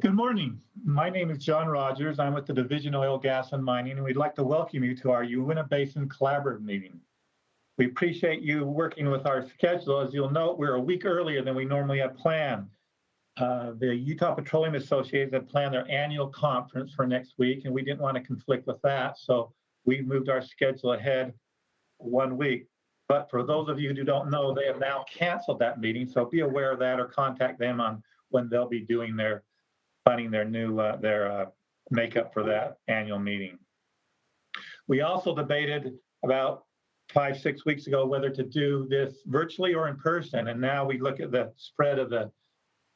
Good morning. My name is John Rogers. I'm with the Division of Oil, Gas, and Mining, and we'd like to welcome you to our Uinta Basin Collaborative meeting. We appreciate you working with our schedule. As you'll note, we're a week earlier than we normally had planned. The Utah Petroleum Association had planned their annual conference for next week, and we didn't want to conflict with that, so we moved our schedule ahead 1 week. But for those of you who don't know, they have now canceled that meeting, so be aware of that or contact them on when they'll be doing finding their new makeup for that annual meeting. We also debated about 5-6 weeks ago whether to do this virtually or in person, and now we look at the spread of the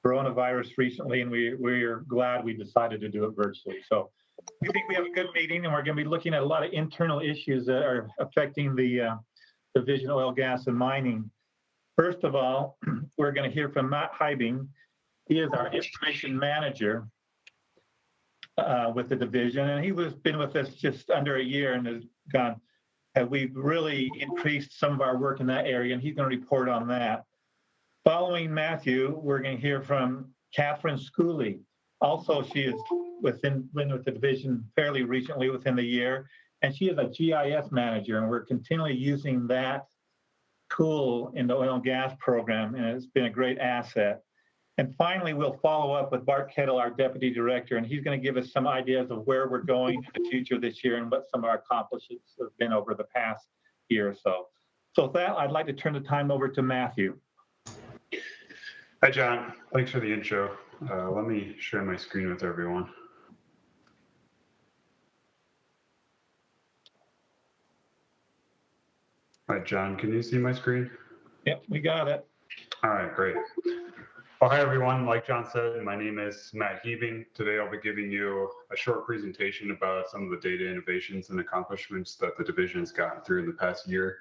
coronavirus recently, and we're glad we decided to do it virtually. So we think we have a good meeting, and we're going to be looking at a lot of internal issues that are affecting the Division of Oil, Gas, and Mining. First of all, we're going to hear from Matt Hybing. He is our information manager with the division, and he was been with us just under a year and has gone. We've really increased some of our work in that area, and he's going to report on that. Following Matthew, we're going to hear from Catherine Schooley. Also, she has been with the division fairly recently, within the year, and she is a GIS manager, and we're continually using that tool in the oil and gas program, and it's been a great asset. And finally, we'll follow up with Bart Kettle, our deputy director, and he's going to give us some ideas of where we're going in the future this year and what some of our accomplishments have been over the past year or so. So with that, I'd like to turn the time over to Matthew. Hi, John. Thanks for the intro. Let me share my screen with everyone. All right, John, can you see my screen? Yep, we got it. All right, great. Well, hi, everyone. Like John said, my name is Matt Hybing. Today, I'll be giving you a short presentation about some of the data innovations and accomplishments that the division has gotten through in the past year.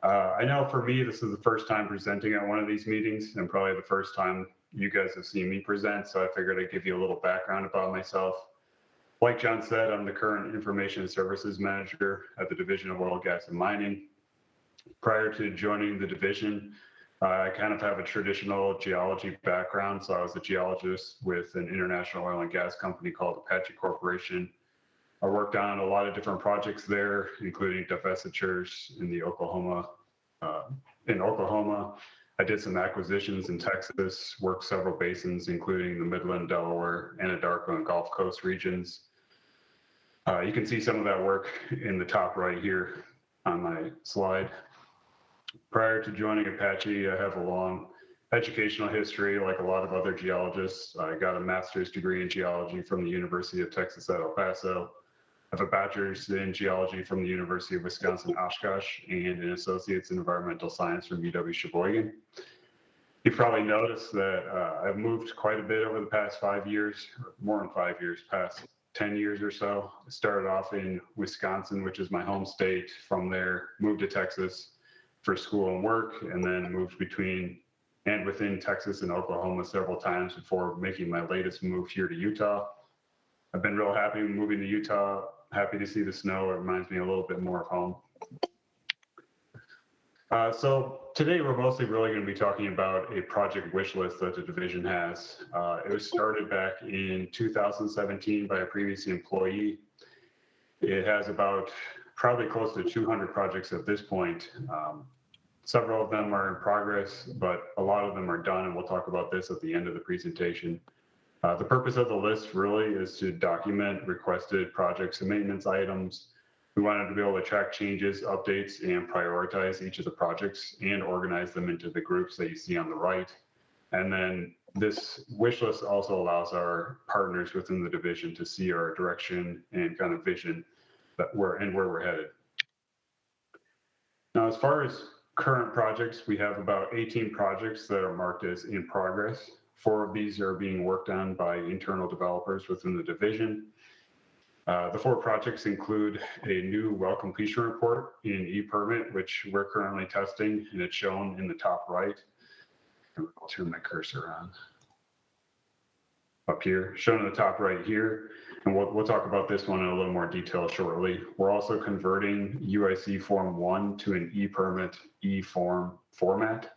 I know for me, this is the first time presenting at one of these meetings, and probably the first time you guys have seen me present, so I figured I'd give you a little background about myself. Like John said, I'm the current Information Services Manager at the Division of Oil, Gas, and Mining. Prior to joining the division, I kind of have a traditional geology background, so I was a geologist with an international oil and gas company called Apache Corporation. I worked on a lot of different projects there, including divestitures in Oklahoma. I did some acquisitions in Texas, worked several basins, including the Midland, Delaware, Anadarko, and Gulf Coast regions. You can see some of that work in the top right here on my slide. Prior to joining Apache, I have a long educational history, like a lot of other geologists. I got a master's degree in geology from the University of Texas at El Paso. I have a bachelor's in geology from the University of Wisconsin-Oshkosh and an associate's in environmental science from UW-Sheboygan. You've probably noticed that I've moved quite a bit over the past 5 years, or more than 5 years, past 10 years or so. I started off in Wisconsin, which is my home state. From there, moved to Texas for school and work, and then moved between and within Texas and Oklahoma several times before making my latest move here to Utah. I've been real happy moving to Utah, happy to see the snow. It reminds me a little bit more of home. So today we're mostly really going to be talking about a project wish list that the division has. It was started back in 2017 by a previous employee. It has about probably close to 200 projects at this point. Several of them are in progress, but a lot of them are done, and we'll talk about this at the end of the presentation. The purpose of the list really is to document requested projects and maintenance items. We wanted to be able to track changes, updates, and prioritize each of the projects and organize them into the groups that you see on the right. And then this wish list also allows our partners within the division to see our direction and kind of vision that where we're headed. Now, as far as current projects, we have about 18 projects that are marked as in progress. 4 of these are being worked on by internal developers within the division. The 4 projects include a new well completion report in ePermit, which we're currently testing, and it's shown in the top right. I'll turn my cursor on. Up here, shown in the top right here, and we'll talk about this one in a little more detail shortly. We're also converting UIC Form 1 to an ePermit eForm format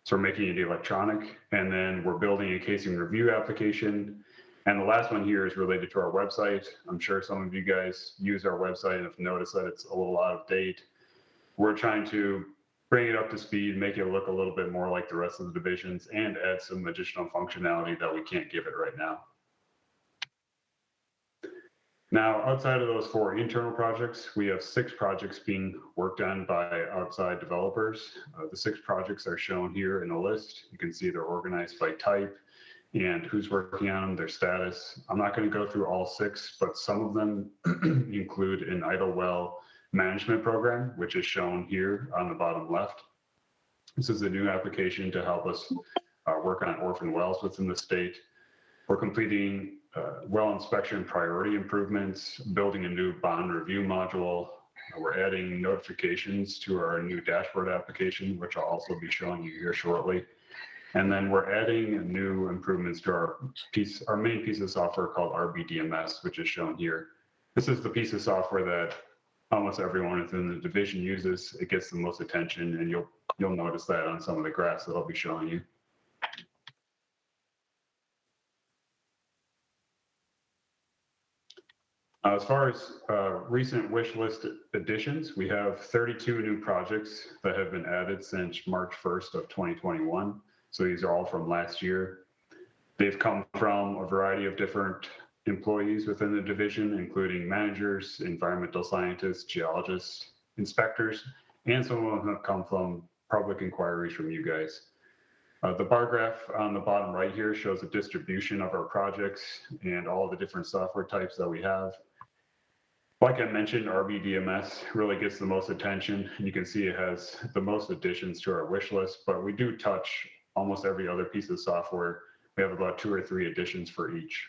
So we're making it electronic, and then we're building a casing review application. And the last one here is related to our website. I'm sure some of you guys use our website and have noticed that it's a little out of date. We're trying to bring it up to speed, make it look a little bit more like the rest of the divisions, and add some additional functionality that we can't give it right now. Now, outside of those 4 internal projects, we have 6 projects being worked on by outside developers. The 6 projects are shown here in a list. You can see they're organized by type and who's working on them, their status. I'm not going to go through all 6, but some of them include an idle well management program, which is shown here on the bottom left. This is a new application to help us work on orphan wells within the state. We're completing well inspection priority improvements, building a new bond review module. We're adding notifications to our new dashboard application, which I'll also be showing you here shortly. And then we're adding new improvements to our main piece of software called RBDMS, which is shown here. This is the piece of software that almost everyone within the division uses. It gets the most attention, and you'll notice that on some of the graphs that I'll be showing you. As far as recent wish list additions, we have 32 new projects that have been added since March 1st of 2021. So these are all from last year. They've come from a variety of different employees within the division, including managers, environmental scientists, geologists, inspectors, and some of them have come from public inquiries from you guys. The bar graph on the bottom right here shows a distribution of our projects and all the different software types that we have. Like I mentioned, RBDMS really gets the most attention, and you can see it has the most additions to our wish list, but we do touch almost every other piece of software. We have about 2 or 3 additions for each.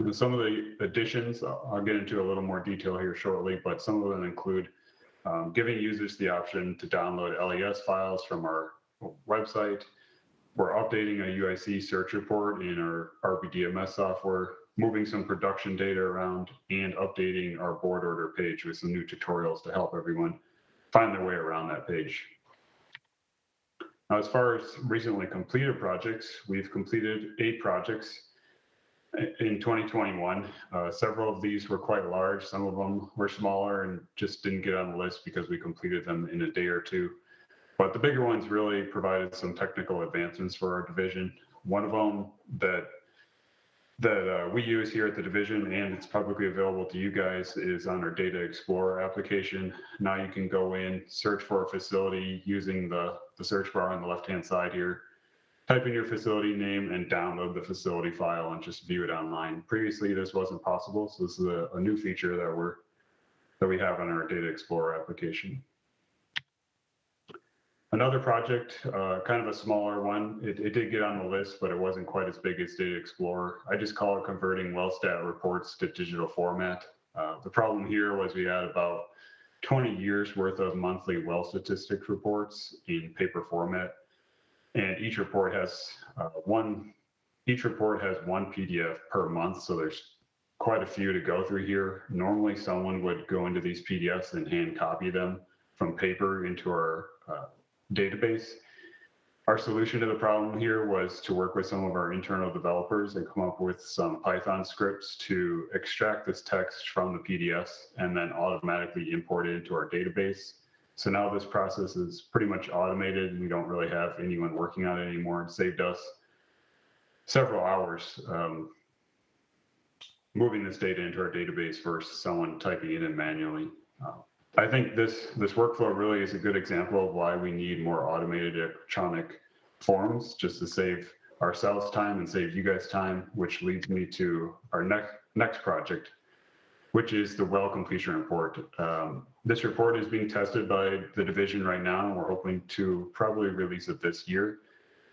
And some of the additions, I'll get into a little more detail here shortly, but some of them include giving users the option to download LES files from our website. We're updating a UIC search report in our RBDMS software, moving some production data around, and updating our board order page with some new tutorials to help everyone find their way around that page. Now, as far as recently completed projects, we've completed 8 projects in 2021. Several of these were quite large. Some of them were smaller and just didn't get on the list because we completed them in a day or 2. But the bigger ones really provided some technical advancements for our division. One of them that we use here at the division, and it's publicly available to you guys, is on our Data Explorer application. Now you can go in, search for a facility using the search bar on the left-hand side here, type in your facility name and download the facility file and just view it online. Previously, this wasn't possible, so this is a new feature that we have on our Data Explorer application. Another project, kind of a smaller one, it did get on the list, but it wasn't quite as big as Data Explorer. I just call it converting well stat reports to digital format. The problem here was we had about 20 years worth of monthly well statistics reports in paper format, and each report has one PDF per month, so there's quite a few to go through here. Normally, someone would go into these PDFs and hand copy them from paper into our database. Our solution to the problem here was to work with some of our internal developers and come up with some Python scripts to extract this text from the PDFs and then automatically import it into our database. So now this process is pretty much automated, and we don't really have anyone working on it anymore. It saved us several hours moving this data into our database versus someone typing it in manually. I think this workflow really is a good example of why we need more automated electronic forms, just to save ourselves time and save you guys time, which leads me to our next project, which is the well completion report. This report is being tested by the division right now, and we're hoping to probably release it this year.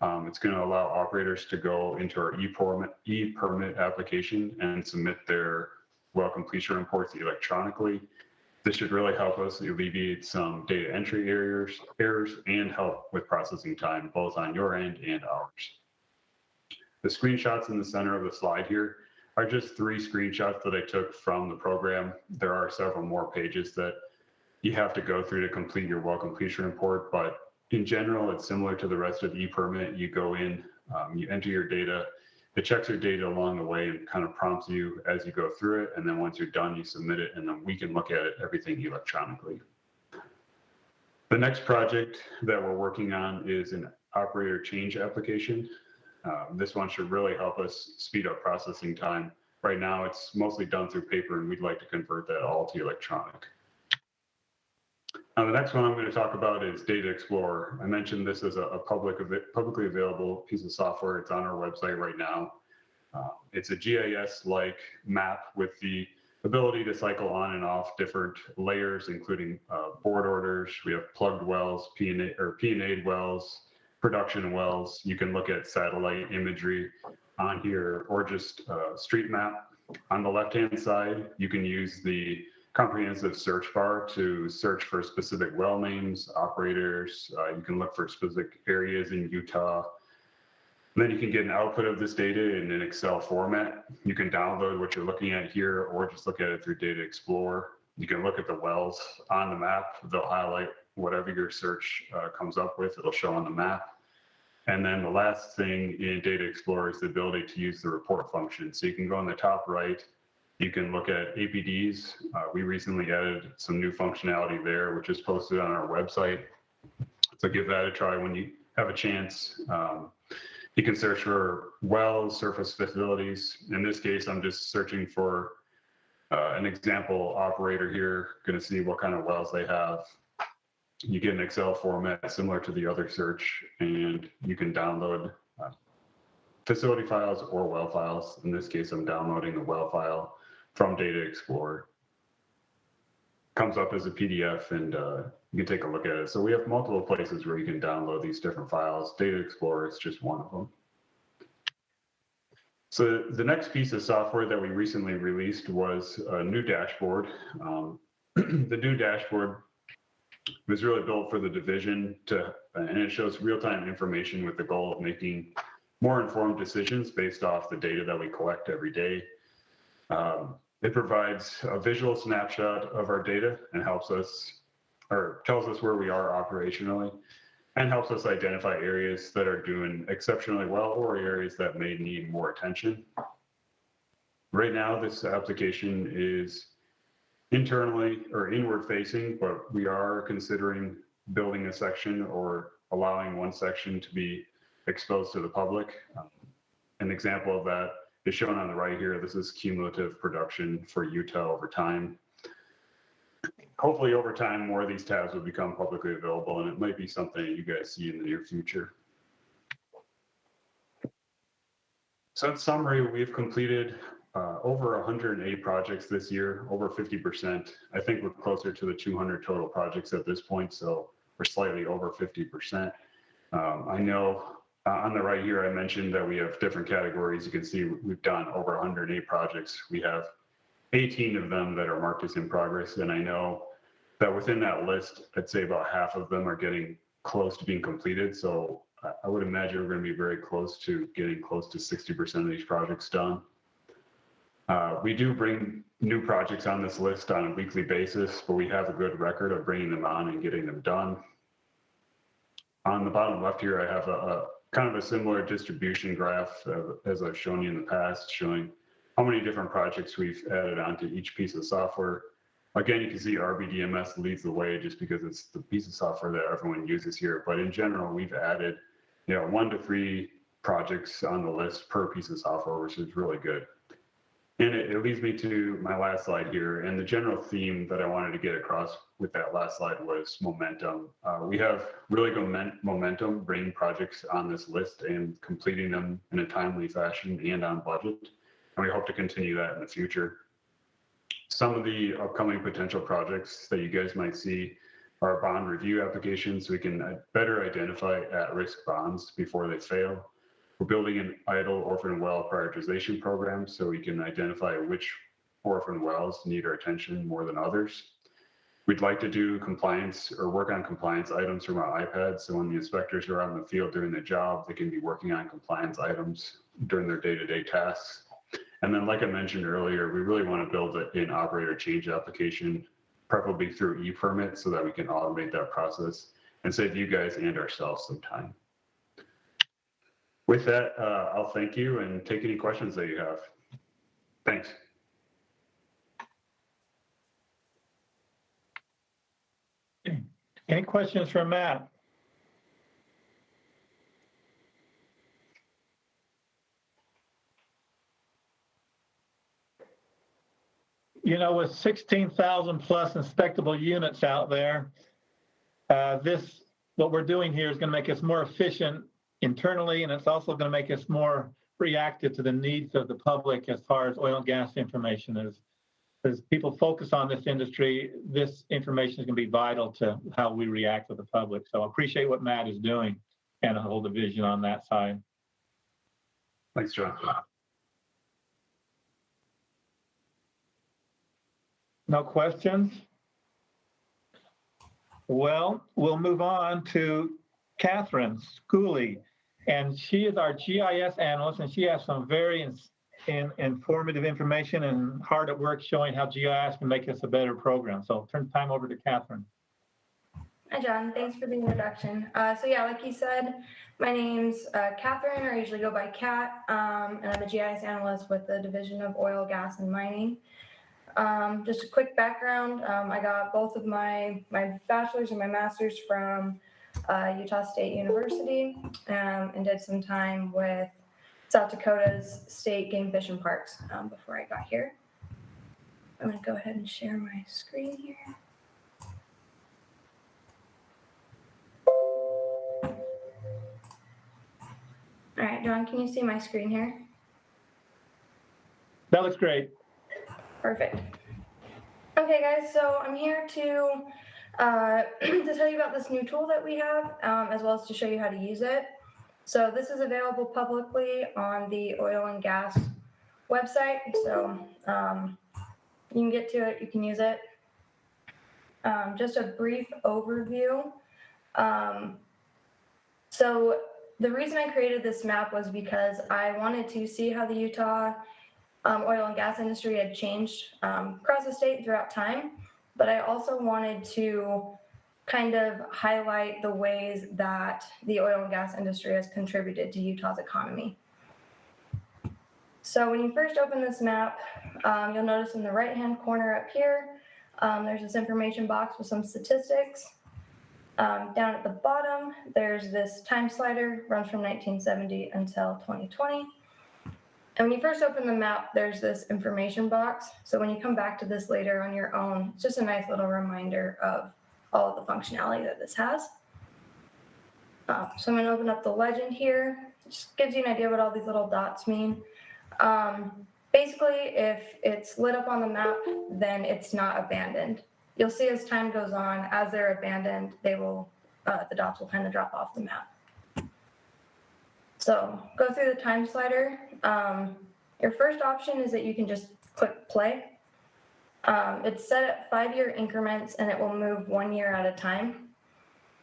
It's going to allow operators to go into our e-permit application and submit their well completion reports electronically. This should really help us alleviate some data entry errors and help with processing time, both on your end and ours. The screenshots in the center of the slide here are just 3 screenshots that I took from the program. There are several more pages that you have to go through to complete your well completion report, but in general, it's similar to the rest of ePermit. You go in, you enter your data, it checks your data along the way and kind of prompts you as you go through it. And then once you're done, you submit it, and then we can look at it, everything electronically. The next project that we're working on is an operator change application. This one should really help us speed up processing time. Right now, it's mostly done through paper, and we'd like to convert that all to electronic. Now, the next one I'm going to talk about is Data Explorer. I mentioned this as a publicly available piece of software. It's on our website right now. It's a GIS-like map with the ability to cycle on and off different layers, including board orders. We have plugged wells, P&A'd wells, production wells. You can look at satellite imagery on here, or just street map. On the left-hand side, you can use the comprehensive search bar to search for specific well names, operators. You can look for specific areas in Utah. And then you can get an output of this data in an Excel format. You can download what you're looking at here, or just look at it through Data Explorer. You can look at the wells on the map. They'll highlight whatever your search comes up with. It'll show on the map. And then the last thing in Data Explorer is the ability to use the report function. So you can go on the top right, you can look at APDs. We recently added some new functionality there, which is posted on our website. So give that a try when you have a chance. You can search for wells, surface facilities. In this case, I'm just searching for an example operator here, going to see what kind of wells they have. You get an Excel format similar to the other search, and you can download facility files or well files. In this case, I'm downloading the well file from Data Explorer. Comes up as a PDF, and you can take a look at it. So we have multiple places where you can download these different files. Data Explorer is just one of them. So the next piece of software that we recently released was a new dashboard. The new dashboard was really built for the division and it shows real-time information with the goal of making more informed decisions based off the data that we collect every day. It provides a visual snapshot of our data and helps us, or tells us where we are operationally, and helps us identify areas that are doing exceptionally well or areas that may need more attention. Right now, this application is internally or inward facing, but we are considering building a section or allowing one section to be exposed to the public. An example of that is shown on the right here. This is cumulative production for Utah over time. Hopefully over time, more of these tabs will become publicly available, and it might be something you guys see in the near future. So in summary, we've completed over 108 projects this year, over 50%. I think we're closer to the 200 total projects at this point, so we're slightly over 50%. I know on the right here, I mentioned that we have different categories. You can see we've done over 108 projects. We have 18 of them that are marked as in progress, and I know that within that list, I'd say about half of them are getting close to being completed. So I would imagine we're going to be very close to getting close to 60% of these projects done. We do bring new projects on this list on a weekly basis, but we have a good record of bringing them on and getting them done. On the bottom left here, I have a kind of a similar distribution graph as I've shown you in the past, showing how many different projects we've added onto each piece of software. Again, you can see RBDMS leads the way just because it's the piece of software that everyone uses here. But in general, we've added 1 to 3 projects on the list per piece of software, which is really good. And it leads me to my last slide here. And the general theme that I wanted to get across with that last slide was momentum. We have really good momentum bringing projects on this list and completing them in a timely fashion and on budget. And we hope to continue that in the future. Some of the upcoming potential projects that you guys might see are bond review applications, so we can better identify at-risk bonds before they fail. We're building an idle orphan well prioritization program so we can identify which orphan wells need our attention more than others. We'd like to do compliance or work on compliance items from our iPads, so when the inspectors are out in the field doing their job, they can be working on compliance items during their day-to-day tasks. And then, like I mentioned earlier, we really want to build an operator change application, preferably through ePermit, so that we can automate that process and save you guys and ourselves some time. With that, I'll thank you and take any questions that you have. Thanks. Any questions for Matt? You know, with 16,000 plus inspectable units out there, what we're doing here is going to make us more efficient internally, and it's also going to make us more reactive to the needs of the public as far as oil and gas information is. As people focus on this industry, this information is going to be vital to how we react with the public. So I appreciate what Matt is doing and the whole division on that side. Thanks, John. No questions? Well, we'll move on to Catherine Schooley, and she is our GIS analyst, and she has some very informative information and hard at work showing how GIS can make us a better program. So I'll turn time over to Catherine. Hi, John. Thanks for the introduction. So yeah, like you said, my name's Catherine, or I usually go by Kat, and I'm a GIS analyst with the Division of Oil, Gas, and Mining. Just a quick background, I got both of my bachelor's and my master's from Utah State University, and did some time with South Dakota's State Game Fish and Parks before I got here. I'm going to go ahead and share my screen here. All right, John, can you see my screen here? That looks great. Perfect. Okay, guys, so I'm here to tell you about this new tool that we have, as well as to show you how to use it. So this is available publicly on the oil and gas website. So you can get to it, you can use it. Just a brief overview. So the reason I created this map was because I wanted to see how the Utah oil and gas industry had changed across the state throughout time, but I also wanted to kind of highlight the ways that the oil and gas industry has contributed to Utah's economy. So when you first open this map, you'll notice in the right-hand corner up here, there's this information box with some statistics. Down at the bottom, there's this time slider, runs from 1970 until 2020. And when you first open the map, there's this information box. So when you come back to this later on your own, it's just a nice little reminder of all of the functionality that this has. So I'm going to open up the legend here. It just gives you an idea what all these little dots mean. Basically, if it's lit up on the map, then it's not abandoned. You'll see as time goes on, as they're abandoned, they will, the dots will kind of drop off the map. So go through the time slider. Your first option is that you can just click play. It's set at 5-year increments, and it will move 1 year at a time.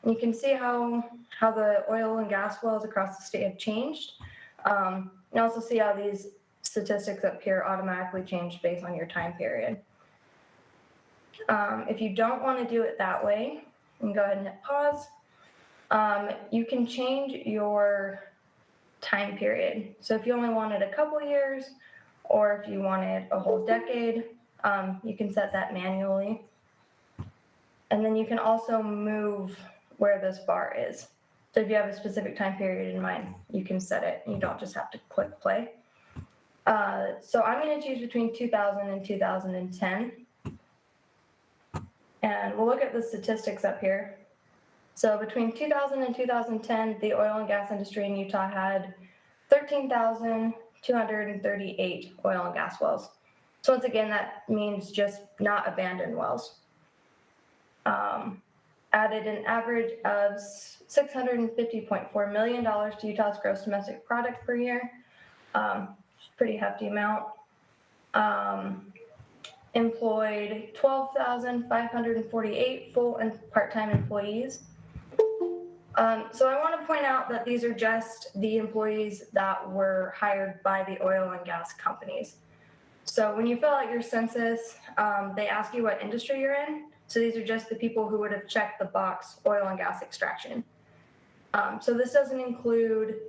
You can see how the oil and gas wells across the state have changed. You also see how these statistics up here automatically change based on your time period. If you don't want to do it that way, you can go ahead and hit pause. You can change your time period. So if you only wanted a couple years, or if you wanted a whole decade, you can set that manually. And then you can also move where this bar is. So if you have a specific time period in mind, you can set it. You don't just have to click play. So I'm going to choose between 2000 and 2010. And we'll look at the statistics up here. So between 2000 and 2010, the oil and gas industry in Utah had 13,238 oil and gas wells. So once again, that means just not abandoned wells. Added an average of $650.4 million to Utah's gross domestic product per year. Pretty hefty amount. Employed 12,548 full and part-time employees. So I want to point out that these are just the employees that were hired by the oil and gas companies. So when you fill out your census, they ask you what industry you're in. So these are just the people who would have checked the box oil and gas extraction. So this doesn't include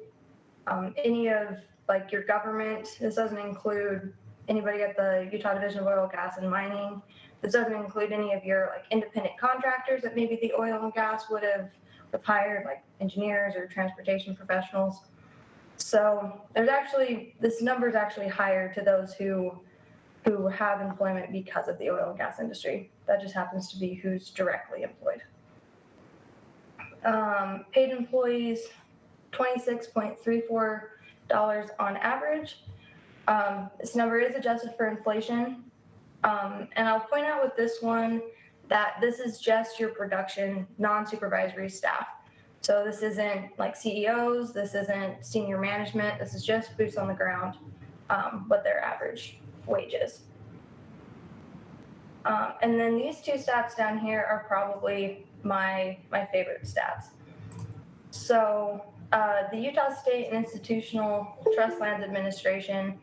any of like your government. This doesn't include anybody at the Utah Division of Oil, Gas, and Mining. This doesn't include any of your like independent contractors that maybe the oil and gas would have hired, like engineers or transportation professionals. So there's actually, this number is actually higher to those who have employment because of the oil and gas industry. That just happens to be who's directly employed. Paid employees, $26.34 on average. This number is adjusted for inflation. And I'll point out with this one that this is just your production, non-supervisory staff. So this isn't like CEOs, this isn't senior management, this is just boots on the ground, what their average wage is. And then these two stats down here are probably my favorite stats. So the Utah State and Institutional Trust Lands Administration,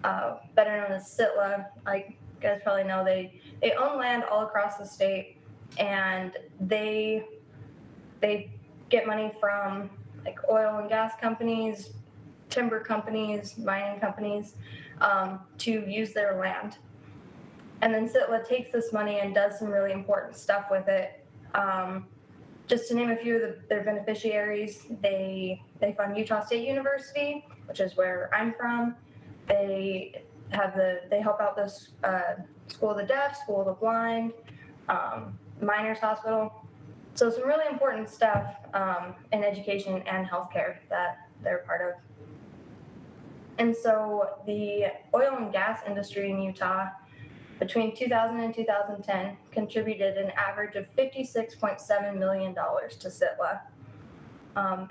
better known as SITLA, like you guys probably know, they own land all across the state, and they get money from like oil and gas companies, timber companies, mining companies, to use their land. And then SITLA takes this money and does some really important stuff with it. Just to name a few of their beneficiaries, they fund Utah State University, which is where I'm from. They help out the School of the Deaf, School of the Blind, Miners Hospital. So some really important stuff in education and healthcare that they're part of. And so the oil and gas industry in Utah between 2000 and 2010 contributed an average of $56.7 million to SITLA.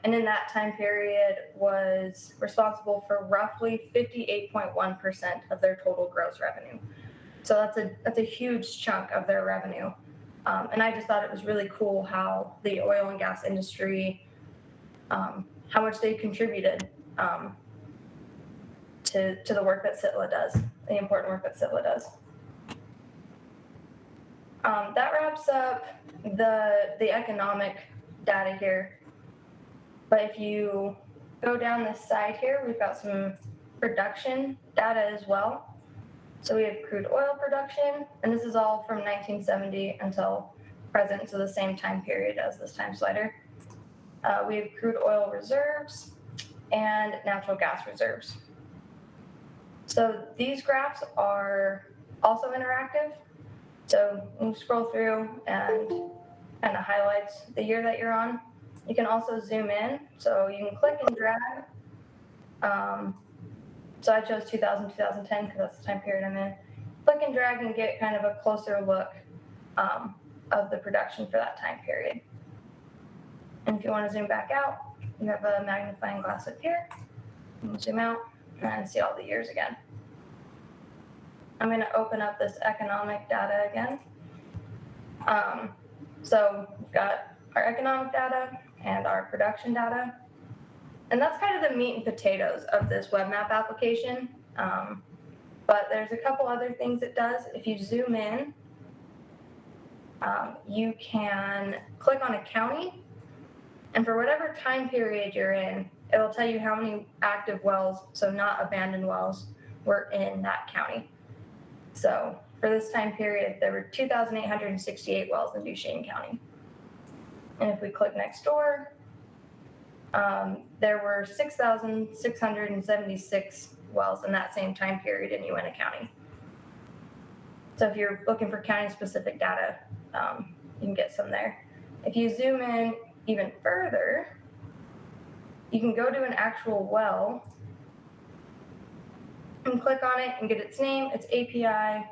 And in that time period was responsible for roughly 58.1% of their total gross revenue. So that's a huge chunk of their revenue. And I just thought it was really cool how the oil and gas industry, how much they contributed to the work that SITLA does, the important work that SITLA does. That wraps up the economic data here. But if you go down this side here, we've got some production data as well. So we have crude oil production, and this is all from 1970 until present, so the same time period as this time slider. We have crude oil reserves and natural gas reserves. So these graphs are also interactive. So you scroll through and kind of highlights the year that you're on. You can also zoom in, so you can click and drag. So I chose 2000, 2010 because that's the time period I'm in. Click and drag and get kind of a closer look of the production for that time period. And if you want to zoom back out, you have a magnifying glass up here. You can zoom out and see all the years again. I'm going to open up this economic data again. So we've got our economic data and our production data. And that's kind of the meat and potatoes of this web map application. But there's a couple other things it does. If you zoom in, you can click on a county. And for whatever time period you're in, it will tell you how many active wells, so not abandoned wells, were in that county. So for this time period, there were 2,868 wells in Duchesne County. And if we click next door, there were 6,676 wells in that same time period in Uinta County. So if you're looking for county-specific data, you can get some there. If you zoom in even further, you can go to an actual well and click on it and get its name, its API,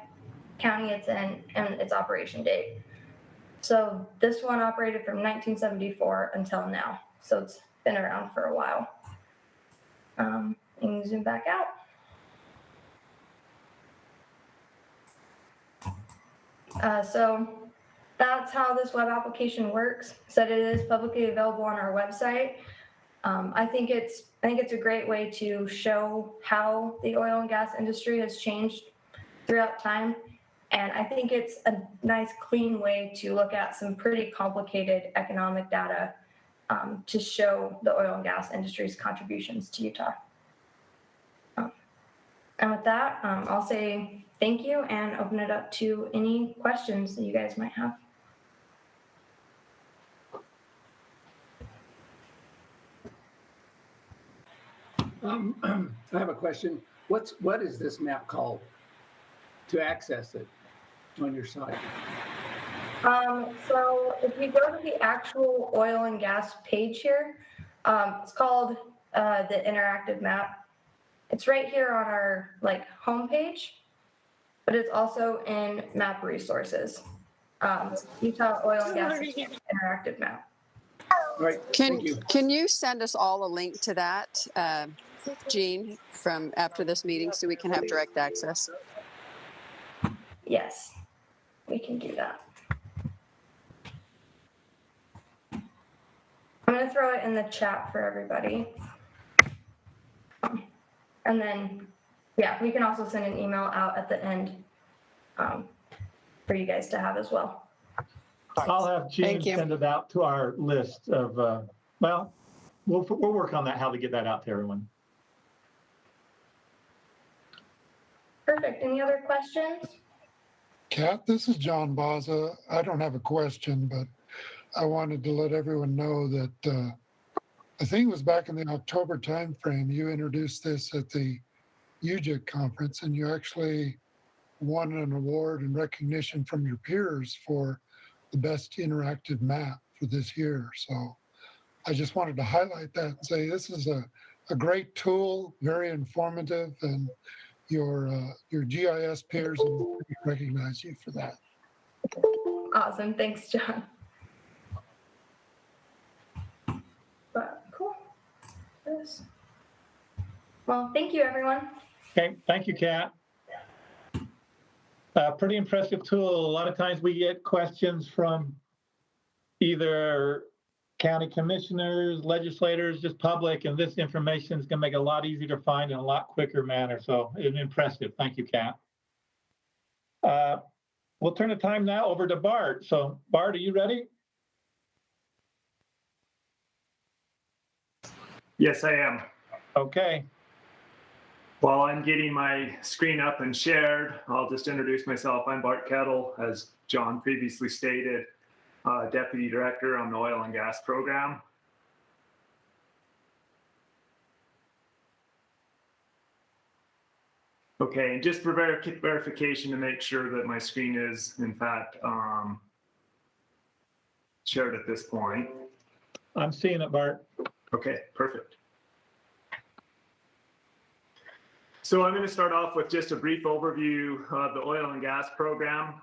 county it's in, and its operation date. So this one operated from 1974 until now. So it's been around for a while. You can zoom back out. So that's how this web application works. So it is publicly available on our website. I think it's a great way to show how the oil and gas industry has changed throughout time And I think it's a nice, clean way to look at some pretty complicated economic data to show the oil and gas industry's contributions to Utah. And with that, I'll say thank you and open it up to any questions that you guys might have. I have a question. What is this map called to access it on your site? So if you go to the actual oil and gas page here, it's called the interactive map. It's right here on our homepage, but it's also in map resources. Utah Oil and Gas interactive map. All right, thank you. Can you send us all a link to that, Jean, from after this meeting so we can have direct access? Yes, we can do that. I'm going to throw it in the chat for everybody. And then, yeah, we can also send an email out at the end for you guys to have as well. I'll have Jean Thank you. send it out to our list of, well, we'll work on that, how to get that out to everyone. Perfect. Any other questions? Kat, this is John Baza. I don't have a question, but I wanted to let everyone know that I think it was back in the October timeframe, you introduced this at the UJIC conference, and you actually won an award and recognition from your peers for the best interactive map for this year. So I just wanted to highlight that and say this is a great tool, very informative, and your GIS peers will recognize you for that. Awesome. Thanks, John. But cool. Well, thank you, everyone. Okay, thank you, Kat. Pretty impressive tool. A lot of times we get questions from either county commissioners, legislators, just public, and this information is going to make it a lot easier to find in a lot quicker manner. So it's impressive. Thank you, Kat. We'll turn the time now over to Bart. So Bart, are you ready? Yes, I am. Okay. While I'm getting my screen up and shared, I'll just introduce myself. I'm Bart Kettle, as John previously stated, Deputy Director on the Oil and Gas Program. Okay, and just for verification to make sure that my screen is, in fact, shared at this point. I'm seeing it, Bart. Okay, perfect. So I'm going to start off with just a brief overview of the oil and gas program.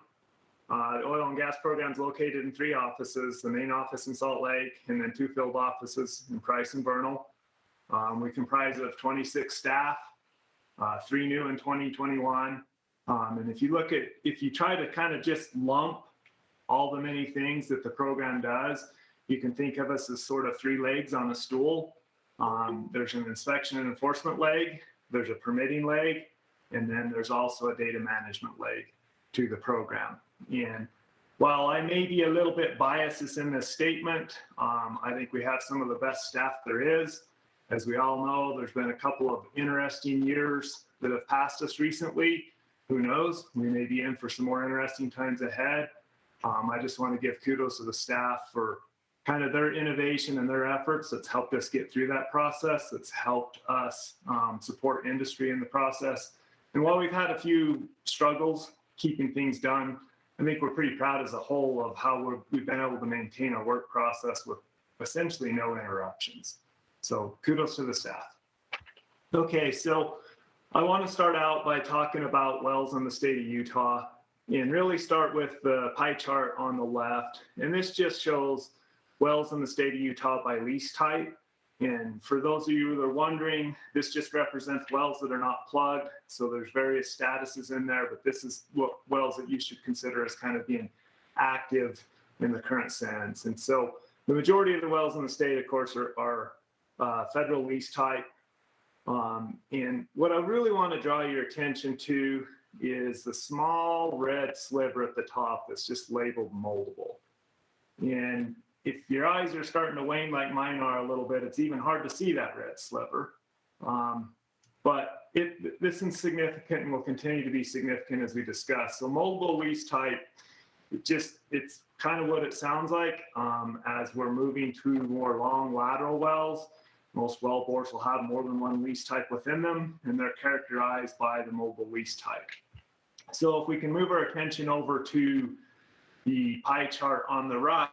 The oil and gas program is located in 3 offices, the main office in Salt Lake, and then 2 field offices in Price and Vernal. We comprise of 26 staff, 3 new in 2021. And if you try to kind of just lump all the many things that the program does, you can think of us as sort of 3 legs on a stool. There's an inspection and enforcement leg, there's a permitting leg, and then there's also a data management leg to the program. And while I may be a little bit biased in this statement, I think we have some of the best staff there is. As we all know, there's been a couple of interesting years that have passed us recently. Who knows? We may be in for some more interesting times ahead. I just want to give kudos to the staff for kind of their innovation and their efforts that's helped us get through that process, that's helped us support industry in the process. And while we've had a few struggles keeping things done, I think we're pretty proud as a whole of how we've been able to maintain our work process with essentially no interruptions. So kudos to the staff. Okay, so I want to start out by talking about wells in the state of Utah and really start with the pie chart on the left. And this just shows wells in the state of Utah by lease type. And for those of you that are wondering, this just represents wells that are not plugged. So there's various statuses in there, but this is what wells that you should consider as kind of being active in the current sense. And so the majority of the wells in the state, of course, are federal lease type. And what I really want to draw your attention to is the small red sliver at the top that's just labeled moldable. And if your eyes are starting to wane like mine are a little bit, it's even hard to see that red sliver. But this is significant and will continue to be significant as we discuss. So moldable lease type, it's kind of what it sounds like. As we're moving to more long lateral wells, most well bores will have more than one lease type within them, and they're characterized by the mobile lease type. So if we can move our attention over to the pie chart on the right,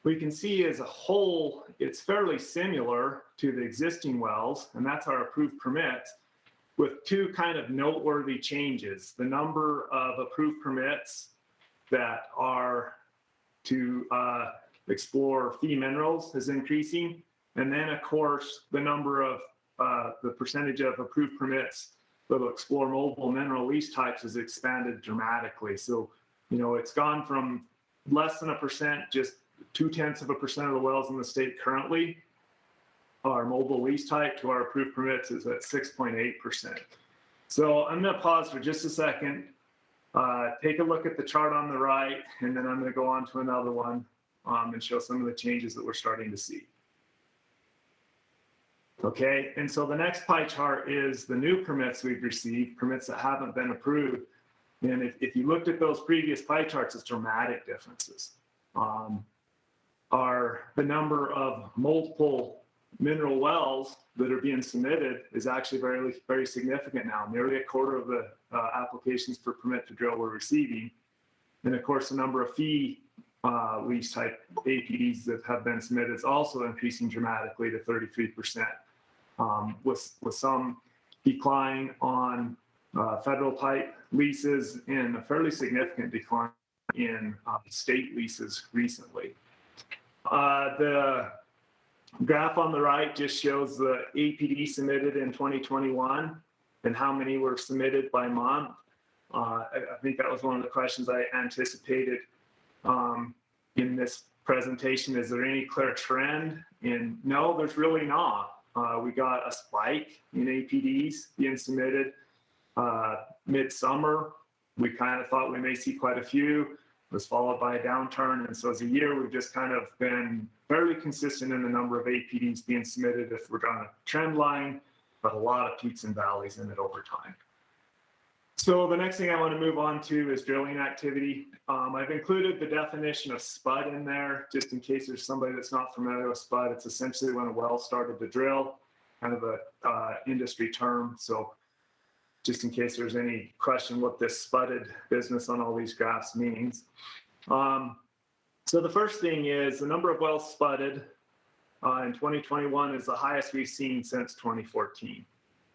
we can see as a whole, it's fairly similar to the existing wells, and that's our approved permits, with two kind of noteworthy changes. The number of approved permits that are to explore fee minerals is increasing. And then, of course, the number of the percentage of approved permits that will explore multiple mineral lease types has expanded dramatically. So, it's gone from less than 1%, just 0.2% of the wells in the state currently are mobile lease type, to our approved permits is at 6.8%. So I'm going to pause for just a second, take a look at the chart on the right, and then I'm going to go on to another one and show some of the changes that we're starting to see. Okay, and so the next pie chart is the new permits we've received, permits that haven't been approved. And if you looked at those previous pie charts, it's dramatic differences. The number of multiple mineral wells that are being submitted is actually very, very significant now. Nearly a quarter of the applications for permit to drill we're receiving. And of course, the number of fee lease type APDs that have been submitted is also increasing dramatically to 33%, with some decline on federal type leases and a fairly significant decline in state leases recently. The graph on the right just shows the APD submitted in 2021 and how many were submitted by month. I think that was one of the questions I anticipated in this presentation. Is there any clear trend? And no, there's really not. We got a spike in APDs being submitted mid-summer. We kind of thought we may see quite a few. It was followed by a downturn. And so as a year, we've just kind of been fairly consistent in the number of APDs being submitted if we're on a trend line, but a lot of peaks and valleys in it over time. So the next thing I want to move on to is drilling activity. I've included the definition of spud in there, just in case there's somebody that's not familiar with spud. It's essentially when a well started to drill, kind of a industry term. So just in case there's any question what this spudded business on all these graphs means. So the first thing is the number of wells spudded in 2021 is the highest we've seen since 2014.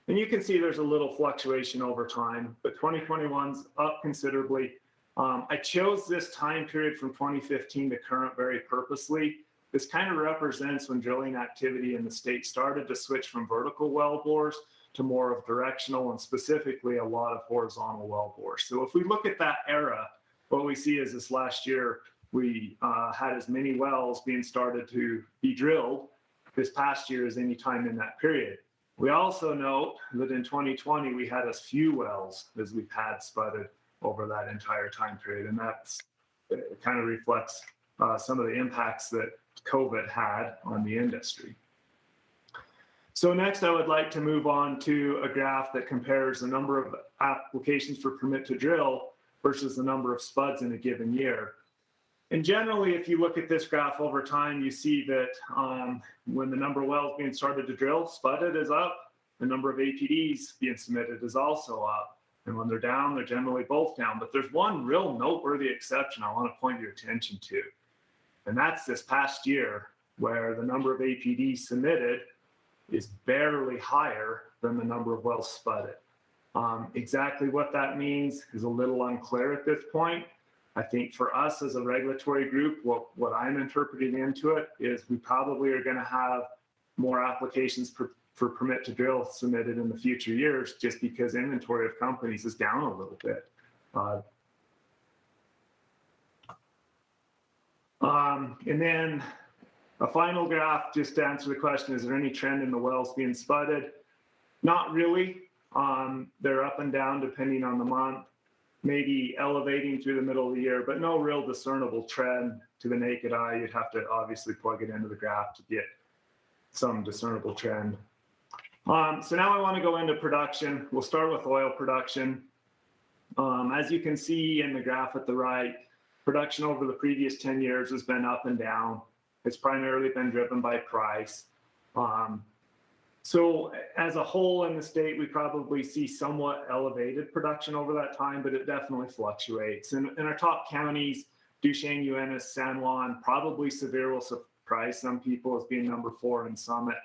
And you can see there's a little fluctuation over time, but 2021's up considerably. I chose this time period from 2015 to current very purposely. This kind of represents when drilling activity in the state started to switch from vertical well bores to more of directional, and specifically a lot of horizontal well bores. So if we look at that era, what we see is this last year, we had as many wells being started to be drilled this past year as any time in that period. We also note that in 2020, we had as few wells as we've had spudded over that entire time period. And it kind of reflects some of the impacts that COVID had on the industry. So next, I would like to move on to a graph that compares the number of applications for permit to drill versus the number of spuds in a given year. And generally, if you look at this graph over time, you see that when the number of wells being started to drill, spudded is up. The number of APDs being submitted is also up. And when they're down, they're generally both down. But there's one real noteworthy exception I want to point your attention to. And that's this past year, where the number of APDs submitted is barely higher than the number of wells spudded. Exactly what that means is a little unclear at this point. I think for us as a regulatory group, what I'm interpreting into it is we probably are going to have more applications for permit to drill submitted in the future years, just because inventory of companies is down a little bit. And then a final graph just to answer the question, is there any trend in the wells being spudded? Not really. They're up and down depending on the month, maybe elevating through the middle of the year, but no real discernible trend to the naked eye. You'd have to obviously plug it into the graph to get some discernible trend. So now I want to go into production. We'll start with oil production. As you can see in the graph at the right, production over the previous 10 years has been up and down. It's primarily been driven by price. So as a whole in the state, we probably see somewhat elevated production over that time, but it definitely fluctuates. In our top counties, Duchesne, Uinta, San Juan, probably Sevier will surprise some people as being number 4 in Summit.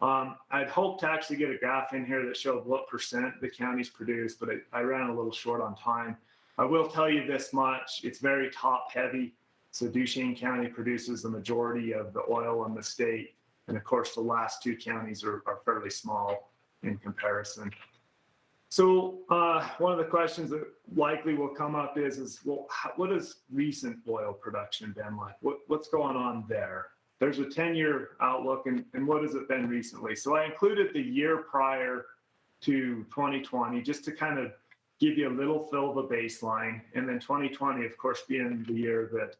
I'd hope to actually get a graph in here that showed what percent the counties produce, but I ran a little short on time. I will tell you this much, it's very top heavy. So Duchesne County produces the majority of the oil in the state. And of course, the last 2 counties are fairly small in comparison. So one of the questions that likely will come up is well, what has recent oil production been like? What's going on there? There's a 10-year outlook, and what has it been recently? So I included the year prior to 2020, just to kind of give you a little feel of a baseline. And then 2020, of course, being the year that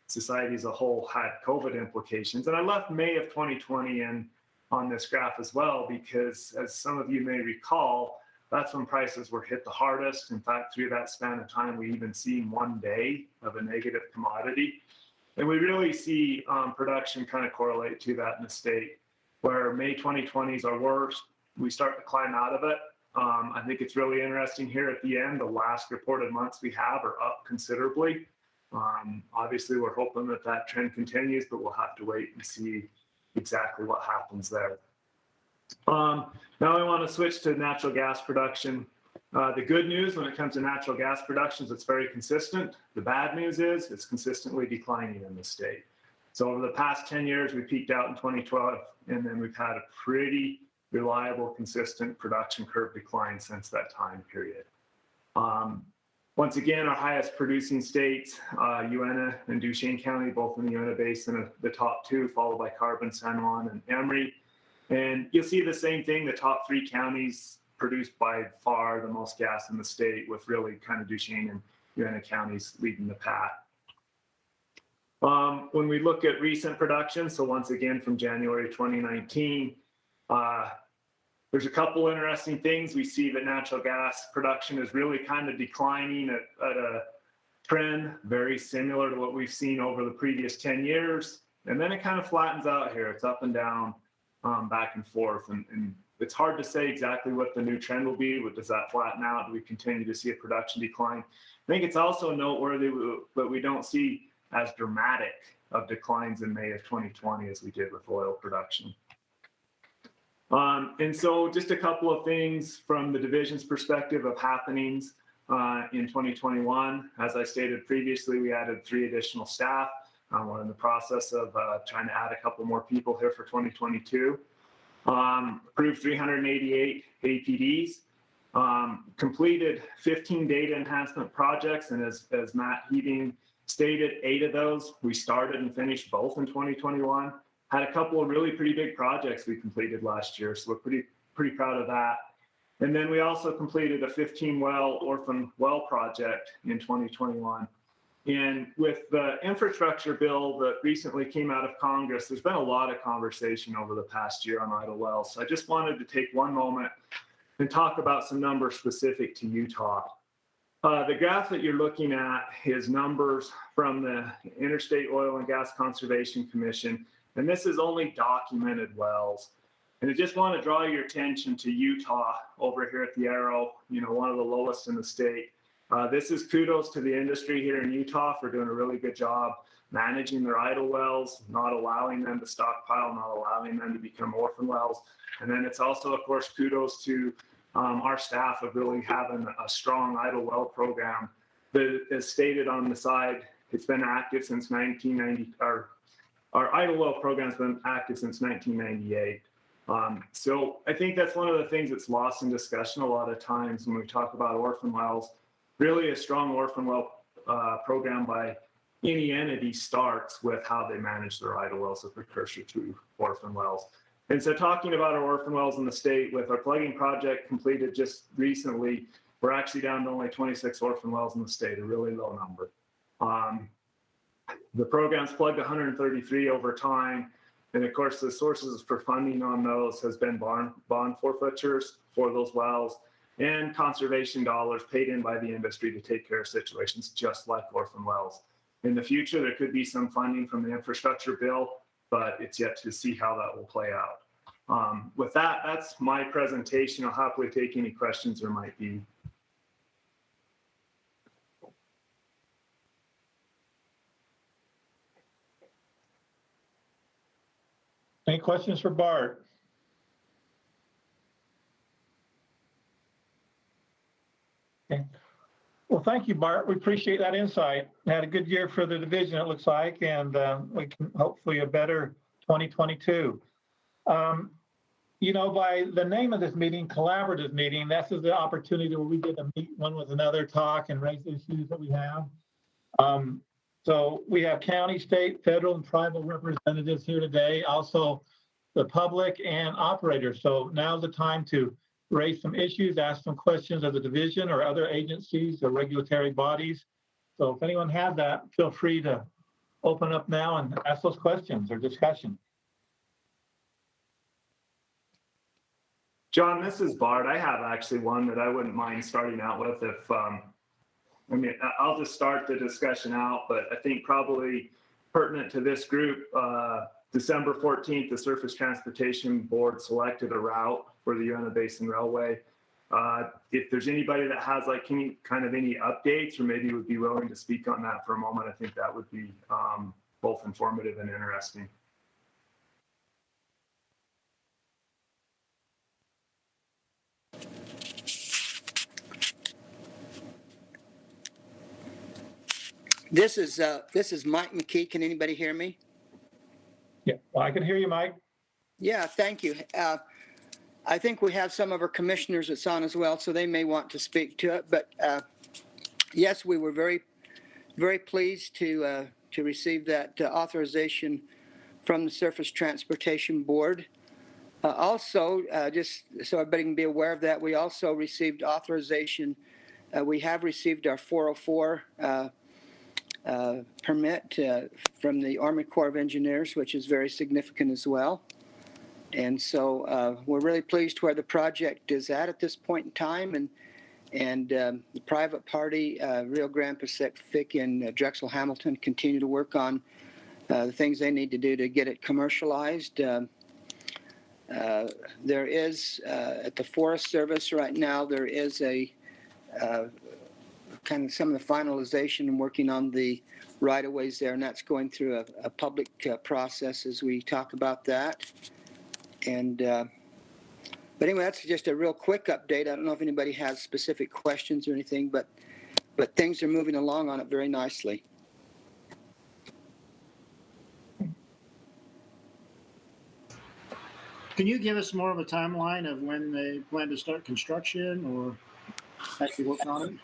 society as a whole had COVID implications. And I left May of 2020 in on this graph as well, because as some of you may recall, that's when prices were hit the hardest. In fact, through that span of time, we even seen 1 day of a negative commodity. And we really see production kind of correlate to that in the state, where May 2020 is our worst. We start to climb out of it. I think it's really interesting here at the end, the last reported months we have are up considerably. Obviously, we're hoping that that trend continues, but we'll have to wait and see exactly what happens there. Now I want to switch to natural gas production. The good news when it comes to natural gas production is it's very consistent. The bad news is it's consistently declining in the state. So over the past 10 years, we peaked out in 2012, and then we've had a pretty reliable, consistent production curve decline since that time period. Once again, our highest producing states, Uinta and Duchesne County, both in the Uinta Basin, are the top 2, followed by Carbon, San Juan, and Emery. And you'll see the same thing. The top 3 counties produce by far the most gas in the state, with really kind of Duchesne and Uinta counties leading the pack. When we look at recent production, so once again from January 2019, there's a couple interesting things. We see that natural gas production is really kind of declining at a trend very similar to what we've seen over the previous 10 years. And then it kind of flattens out here. It's up and down, back and forth. And it's hard to say exactly what the new trend will be. Does that flatten out? Do we continue to see a production decline? I think it's also noteworthy that we don't see as dramatic of declines in May of 2020 as we did with oil production. And so just a couple of things from the division's perspective of happenings in 2021. As I stated previously, we added 3 additional staff. We're in the process of trying to add a couple more people here for 2022. Approved 388 APDs, completed 15 data enhancement projects. And as Matt Heating stated, 8 of those we started and finished both in 2021. Had a couple of really pretty big projects we completed last year, so we're pretty proud of that. And then we also completed a 15-well orphan well project in 2021. And with the infrastructure bill that recently came out of Congress, there's been a lot of conversation over the past year on idle wells. So I just wanted to take one moment and talk about some numbers specific to Utah. The graph that you're looking at is numbers from the Interstate Oil and Gas Conservation Commission. And this is only documented wells. And I just want to draw your attention to Utah over here at the arrow, one of the lowest in the state. This is kudos to the industry here in Utah for doing a really good job managing their idle wells, not allowing them to stockpile, not allowing them to become orphan wells. And then it's also, of course, kudos to our staff of really having a strong idle well program that is stated on the side. It's been active since 1990, our idle well program has been active since 1998. So I think that's one of the things that's lost in discussion a lot of times when we talk about orphan wells. Really, a strong orphan well program by any entity starts with how they manage their idle wells, a precursor to orphan wells. And so talking about our orphan wells in the state, with our plugging project completed just recently, we're actually down to only 26 orphan wells in the state, a really low number. The program's plugged 133 over time. And of course, the sources for funding on those has been bond forfeitures for those wells and conservation dollars paid in by the industry to take care of situations just like orphan wells. In the future, there could be some funding from the infrastructure bill, but it's yet to see how that will play out. With that, that's my presentation. I'll happily take any questions there might be. Any questions for Bart? Okay. Well, thank you, Bart. We appreciate that insight. Had a good year for the division, it looks like, and we can hopefully a better 2022. You know, by the name of this meeting, collaborative meeting, this is the opportunity where we get to meet one with another, talk, and raise issues that we have. So we have county, state, federal, and tribal representatives here today, also the public and operators. So now's the time to raise some issues, ask some questions of the division or other agencies or regulatory bodies. So if anyone has that, feel free to open up now and ask those questions or discussion. John, this is Bart. I have actually one that I wouldn't mind starting out with if, I mean, I'll just start the discussion out, but I think probably pertinent to this group, December 14th, the Surface Transportation Board selected a route for the Uinta Basin Railway. If there's anybody that has like any updates or maybe would be willing to speak on that for a moment, I think that would be both informative and interesting. This is Mike McKee. Can anybody hear me? Yeah, well, I can hear you, Mike. Yeah, thank you. I think we have some of our commissioners that's on as well, so they may want to speak to it. But yes, we were very, very pleased to receive that authorization from the Surface Transportation Board. Also, just so everybody can be aware of that, we also received authorization. We have received our 404 permit from the Army Corps of Engineers, which is very significant as well. And so we're really pleased where the project is at this point in time. And the private party, Rio Grande Pacific and Drexel Hamilton, continue to work on the things they need to do to get it commercialized. There is, at the Forest Service right now, there is a kind of some of the finalization and working on the right-of-ways there, and that's going through a public process as we talk about that. And but anyway, that's just a real quick update. I don't know if anybody has specific questions or anything, but things are moving along on it very nicely. Can you give us more of a timeline of when they plan to start construction or actually working on it?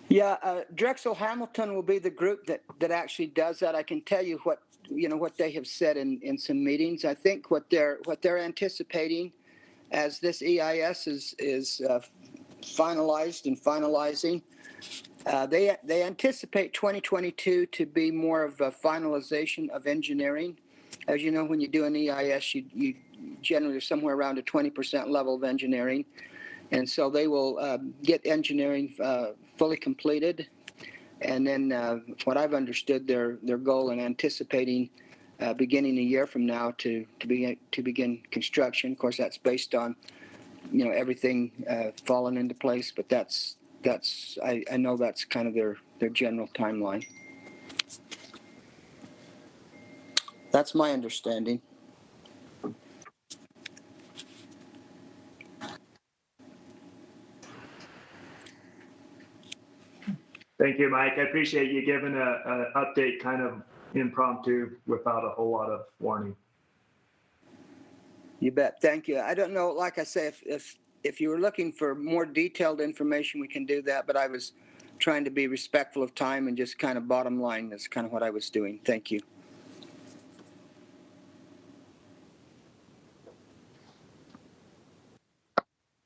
Yeah, Drexel Hamilton will be the group that actually does that. I can tell you what they have said in some meetings. I think what they're anticipating as this EIS is finalized and finalizing, they anticipate 2022 to be more of a finalization of engineering. As you know, when you do an EIS, you generally are somewhere around a 20% level of engineering. And so they will get engineering fully completed. And then what I've understood, their goal in anticipating beginning a year from now to begin construction. Of course, that's based on, everything falling into place. But I know that's kind of their general timeline. That's my understanding. Thank you, Mike. I appreciate you giving an update kind of impromptu without a whole lot of warning. You bet. Thank you. I don't know, like I say, if you were looking for more detailed information, we can do that. But I was trying to be respectful of time and just kind of bottom line. That's kind of what I was doing. Thank you.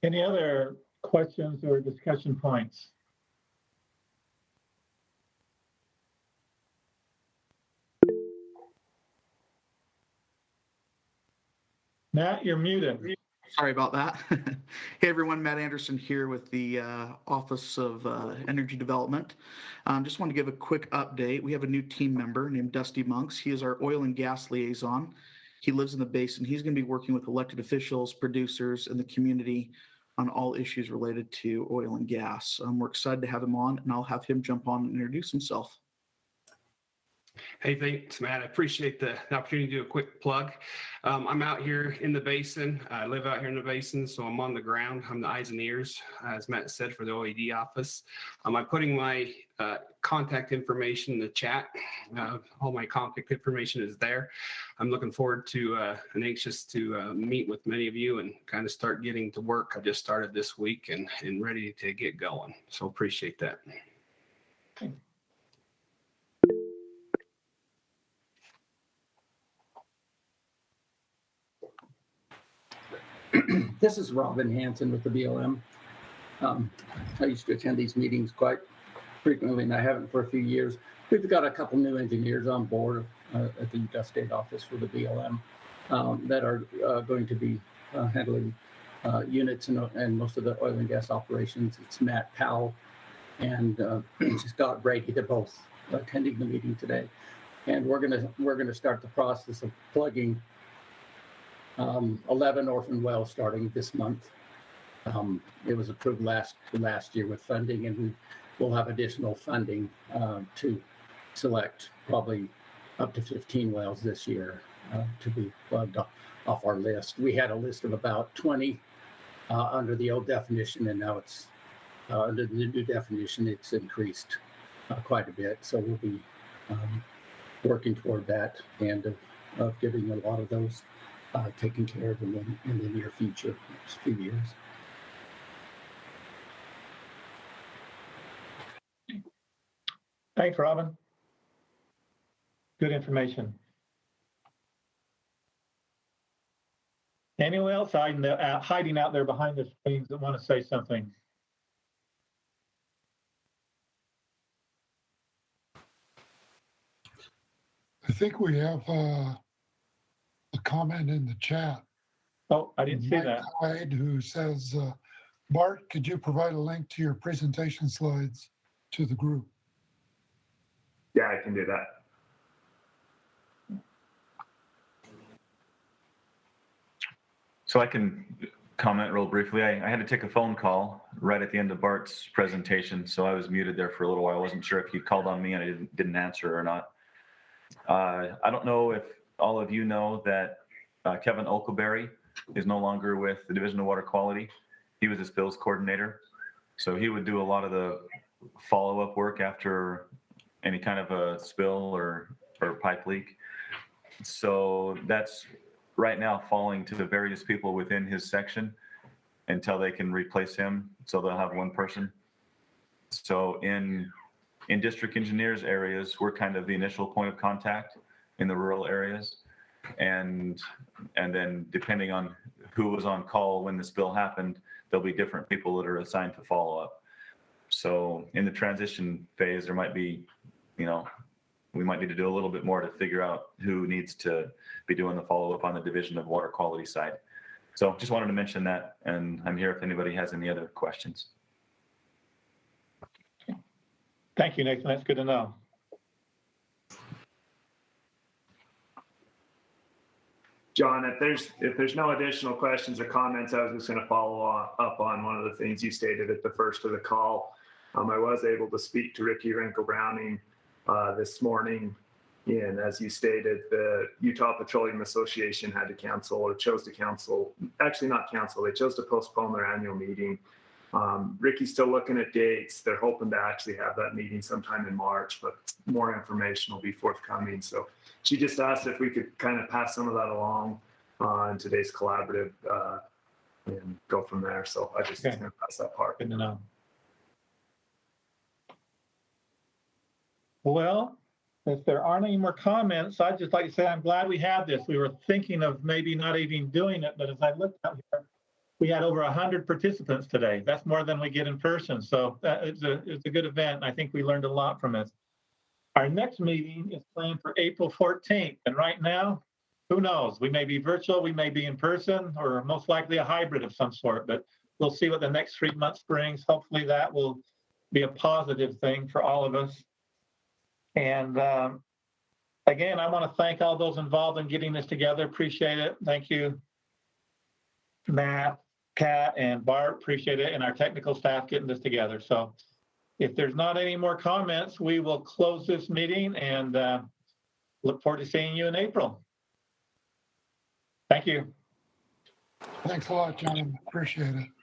Any other questions or discussion points? Matt, you're muted. Sorry about that. Hey, everyone, Matt Anderson here with the Office of Energy Development. Just want to give a quick update. We have a new team member named Dusty Monks. He is our oil and gas liaison. He lives in the basin. He's going to be working with elected officials, producers, and the community on all issues related to oil and gas. We're excited to have him on, and I'll have him jump on and introduce himself. Hey, thanks, Matt. I appreciate the opportunity to do a quick plug. I'm out here in the basin. I live out here in the basin, so I'm on the ground. I'm the eyes and ears, as Matt said, for the OED office. I'm putting my contact information in the chat. All my contact information is there. I'm looking forward to and anxious to meet with many of you and kind of start getting to work. I just started this week and ready to get going. So appreciate that. This is Robin Hanson with the BLM. I used to attend these meetings quite frequently, and I haven't for a few years. We've got a couple new engineers on board at the Utah State Office for the BLM that are going to be handling units and most of the oil and gas operations. It's Matt Powell and Scott Brady. They're both attending the meeting today, and we're gonna start the process of plugging 11 orphan wells starting this month. It was approved last year with funding, and we will have additional funding to select probably up to 15 wells this year to be plugged off our list. We had a list of about 20 under the old definition, and now it's under the new definition. It's increased quite a bit, so we'll be working toward that and of getting a lot of those taken care of in the near future, next few years. Thanks, Robin. Good information. Anyone else hiding out there behind the screens that want to say something? I think we have a comment in the chat. Oh, I didn't see that. Hyde, who says, Bart, could you provide a link to your presentation slides to the group? Yeah, I can do that. So I can comment real briefly. I had to take a phone call right at the end of Bart's presentation, so I was muted there for a little while. I wasn't sure if he called on me and I didn't answer or not. I don't know if all of you know that Kevin Olkeberry is no longer with the Division of Water Quality. He was a spills coordinator, so he would do a lot of the follow-up work after any kind of a spill or pipe leak. So that's right now falling to the various people within his section until they can replace him. So they'll have one person. So in district engineers areas, we're kind of the initial point of contact in the rural areas. And then depending on who was on call when the spill happened, there'll be different people that are assigned to follow up. So in the transition phase, there might be, we might need to do a little bit more to figure out who needs to be doing the follow-up on the Division of Water Quality side. So just wanted to mention that, and I'm here if anybody has any other questions. Thank you, Nathan. That's good to know. John, if there's no additional questions or comments, I was just going to follow up on one of the things you stated at the first of the call. I was able to speak to Ricky Wrinkle-Browning this morning, and as you stated, the Utah Petroleum Association had to cancel or chose to cancel. Actually, not cancel. They chose to postpone their annual meeting. Ricky's still looking at dates. They're hoping to actually have that meeting sometime in March, but more information will be forthcoming. So she just asked if we could kind of pass some of that along in today's collaborative and go from there. So I just going to pass that part. Good to know. Well, if there aren't any more comments, I'd just like to say I'm glad we had this. We were thinking of maybe not even doing it, but as I looked out here, We had over 100 participants today. That's more than we get in person. So it's a good event. I think we learned a lot from it. Our next meeting is planned for April 14th. And right now, who knows? We may be virtual, we may be in person, or most likely a hybrid of some sort, but we'll see what the next 3 months brings. Hopefully that will be a positive thing for all of us. And again, I want to thank all those involved in getting this together. Appreciate it. Thank you, Matt, Kat, and Bart. Appreciate it. And our technical staff getting this together. So if there's not any more comments, we will close this meeting and look forward to seeing you in April. Thank you. Thanks a lot, John. Appreciate it.